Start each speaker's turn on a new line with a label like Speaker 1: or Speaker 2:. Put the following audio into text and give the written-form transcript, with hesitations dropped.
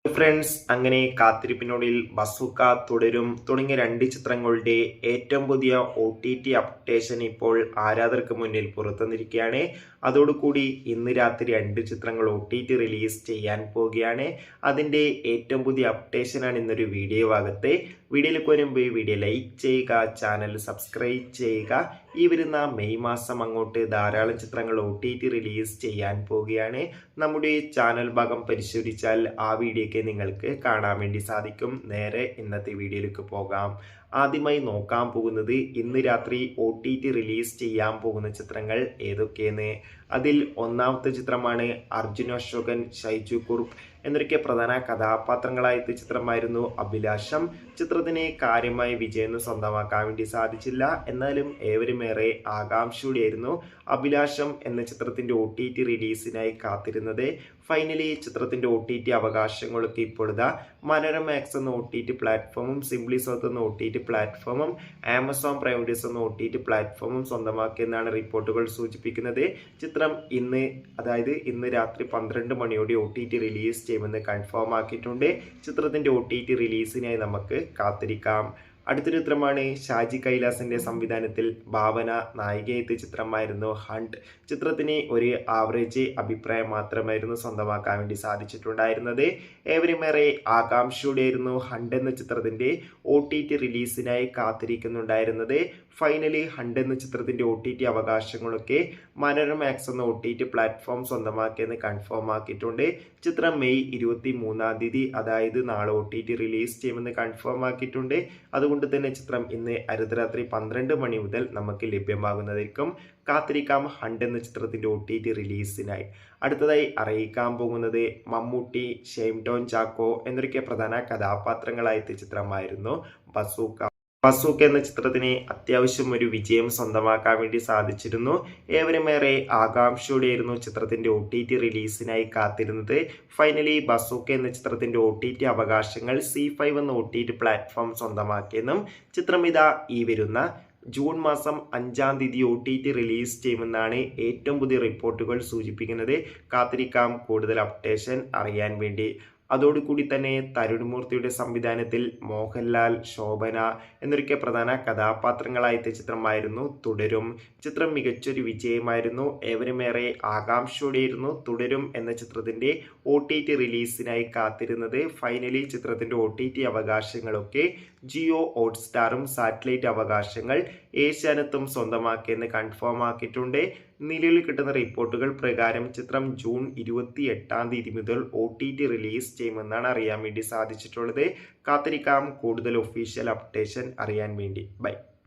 Speaker 1: Friends, അങ്ങനെ കാത്തിരിപ്പിനുള്ളിൽ bazooka തുടരും തുടങ്ങിയ രണ്ട് ചിത്രങ്ങളുടെ ഏറ്റവും പുതിയ OTT അപ്ഡേഷൻ ഇപ്പോൾ ആരാധകർക്ക് മുന്നിൽ പുറത്തുവന്നിരിക്കുകയാണ്. അതോടുകൂടി ഇന്ന് രാത്രി രണ്ട് ചിത്രങ്ങൾ OTT റിലീസ് ചെയ്യാൻ പോവുകയാണ്. അതിൻ്റെ ഏറ്റവും പുതിയ അപ്ഡേഷനാണ് ഇന്നൊരു വീഡിയോ ഭാഗത്ത്. വീഡിയോയിലേക്ക് വരുമ്പോൾ വീഡിയോ ലൈക്ക് ചെയ്യുക, ചാനൽ സബ്സ്ക്രൈബ് ചെയ്യുക. ഈ വരുന്ന മെയ് മാസം അങ്ങോട്ട് ധാരാളം ചിത്രങ്ങൾ OTT റിലീസ് ചെയ്യാൻ പോവുകയാണ്. നമ്മുടെ ചാനൽ ഭാഗം പരിശോധിച്ചാൽ ആ വീഡിയോയ്ക്ക് നിങ്ങൾക്ക് കാണാൻ വേണ്ടി സാധിക്കും. നേരെ ഇന്നത്തെ വീഡിയോയിലേക്ക് പോകാം. ആദ്യമായി നോക്കാൻ പോകുന്നത് ഇന്ന് രാത്രി OTT റിലീസ് ചെയ്യാൻ പോകുന്ന ചിത്രങ്ങൾ ഏതൊക്കെയെന്ന്. അതിൽ ഒന്നാമത്തെ ചിത്രമാണ് അർജുൻ അശോകൻ, ഷൈജു കുറുപ്പ് എന്നൊക്കെ പ്രധാന കഥാപാത്രങ്ങളായ ചിത്രമായിരുന്നു അഭിലാഷം. ചിത്രത്തിന് കാര്യമായ വിജയം സ്വന്തമാക്കാൻ വേണ്ടി സാധിച്ചില്ല. എന്നാലും ഏവരുമേറെ ആകാംക്ഷയോടെയായിരുന്നു അഭിലാഷം എന്ന ചിത്രത്തിന്റെ OTT റിലീസിനായി കാത്തിരുന്നത്. ഫൈനലി ചിത്രത്തിന്റെ OTT അവകാശങ്ങളൊക്കെ ഇപ്പോഴത്തെ മനോരമാക്സ് എന്ന OTT പ്ലാറ്റ്ഫോമും സിംപ്ലി സൗത്ത് എന്ന OTT പ്ലാറ്റ്ഫോമും ആമസോൺ പ്രൈം വീഡിയോസ് എന്ന OTT പ്ലാറ്റ്ഫോമും സ്വന്തമാക്കിയെന്നാണ് റിപ്പോർട്ടുകൾ സൂചിപ്പിക്കുന്നത്. ചിത്രം ഇന്ന് രാത്രി 12 മണിയോടെ OTT റിലീസ് ചെയ്യുമെന്ന് കൺഫേം ആക്കിയിട്ടുണ്ട്. ചിത്രത്തിന്റെ OTT റിലീസിനായി നമുക്ക് കാത്തിരിക്കാം. അടുത്തൊരു ചിത്രമാണ് ഷാജി കൈലാസിന്റെ സംവിധാനത്തിൽ ഭാവന നായികയെത്തിയ ചിത്രമായിരുന്നു ഹണ്ട്. ചിത്രത്തിന് ഒരു ആവറേജ് അഭിപ്രായം മാത്രമായിരുന്നു സ്വന്തമാക്കാൻ വേണ്ടി സാധിച്ചിട്ടുണ്ടായിരുന്നത്. ഏവരുമേറെ ആകാംക്ഷയോടെയായിരുന്നു ഹണ്ട് എന്ന ചിത്രത്തിന്റെ OTT റിലീസിനായി കാത്തിരിക്കുന്നുണ്ടായിരുന്നത്. ഫൈനലി ഹണ്ട് എന്ന ചിത്രത്തിന്റെ OTT അവകാശങ്ങളൊക്കെ മനോരമാക്സ് എന്ന OTT പ്ലാറ്റ്ഫോം സ്വന്തമാക്കിയെന്ന് കൺഫേം ആക്കിയിട്ടുണ്ട്. ചിത്രം മെയ് 23-ാം തീയതി, അതായത് നാളെ OTT റിലീസ് ചെയ്യുമെന്ന് കൺഫേം ആക്കിയിട്ടുണ്ട്. അതുകൊണ്ട് തന്നെ ചിത്രം ഇന്ന് അർദ്ധരാത്രി 12 മണി മുതൽ നമുക്ക് ലഭ്യമാകുന്നതായിരിക്കും. കാത്തിരിക്കാം ഹണ്ട് എന്ന ചിത്രത്തിന്റെ OTT റിലീസിനായി. അടുത്തതായി അറിയിക്കാൻ പോകുന്നത് മമ്മൂട്ടി, ഷെയ്ൻ ടോം ചാക്കോ എന്നൊക്കെ പ്രധാന കഥാപാത്രങ്ങളായ ചിത്രമായിരുന്നു ബസൂക്ക. ബസൂക്ക എന്ന ചിത്രത്തിന് അത്യാവശ്യം ഒരു വിജയം സ്വന്തമാക്കാൻ വേണ്ടി സാധിച്ചിരുന്നു. ഏവരുമേറെ ആകാംക്ഷയോടെയായിരുന്നു ചിത്രത്തിന്റെ OTT റിലീസിനായി കാത്തിരുന്നത്. ഫൈനലി ബസൂക്ക എന്ന ചിത്രത്തിന്റെ OTT അവകാശങ്ങൾ C5 എന്ന OTT പ്ലാറ്റ്ഫോം സ്വന്തമാക്കിയെന്നും ചിത്രം ഈ വരുന്ന ജൂൺ മാസം 5-ാം തീയതി OTT റിലീസ് ചെയ്യുമെന്നാണ് ഏറ്റവും പുതിയ റിപ്പോർട്ടുകൾ സൂചിപ്പിക്കുന്നത്. കാത്തിരിക്കാം കൂടുതൽ അപ്ഡേഷൻ അറിയാൻ വേണ്ടി. അതോടുകൂടി തന്നെ തരുൺമൂർത്തിയുടെ സംവിധാനത്തിൽ മോഹൻലാൽ, ശോഭന എന്നൊക്കെ പ്രധാന കഥാപാത്രങ്ങളായ ചിത്രമായിരുന്നു തുടരും. ചിത്രം മികച്ചൊരു വിജയമായിരുന്നു. ഏവരുമേറെ ആകാംക്ഷയോടെയായിരുന്നു തുടരും എന്ന ചിത്രത്തിന്റെ OTT റിലീസിനായി കാത്തിരുന്നത്. ഫൈനലി ചിത്രത്തിന്റെ OTT അവകാശങ്ങളൊക്കെ ജിയോ ഹോട്ട്സ്റ്റാറും സാറ്റലൈറ്റ് അവകാശങ്ങൾ ഏഷ്യാനെറ്റും സ്വന്തമാക്കിയെന്ന് കൺഫേം ആക്കിയിട്ടുണ്ട്. നിലവിൽ കിട്ടുന്ന റിപ്പോർട്ടുകൾ പ്രകാരം ചിത്രം ജൂൺ 28-ാം തീയതി മുതൽ OTT റിലീസ് ചെയ്യുമെന്നാണ് അറിയാൻ വേണ്ടി സാധിച്ചിട്ടുള്ളത്. കാത്തിരിക്കാം കൂടുതൽ ഒഫീഷ്യൽ അപ്ഡേഷൻ അറിയാൻ വേണ്ടി. ബൈ.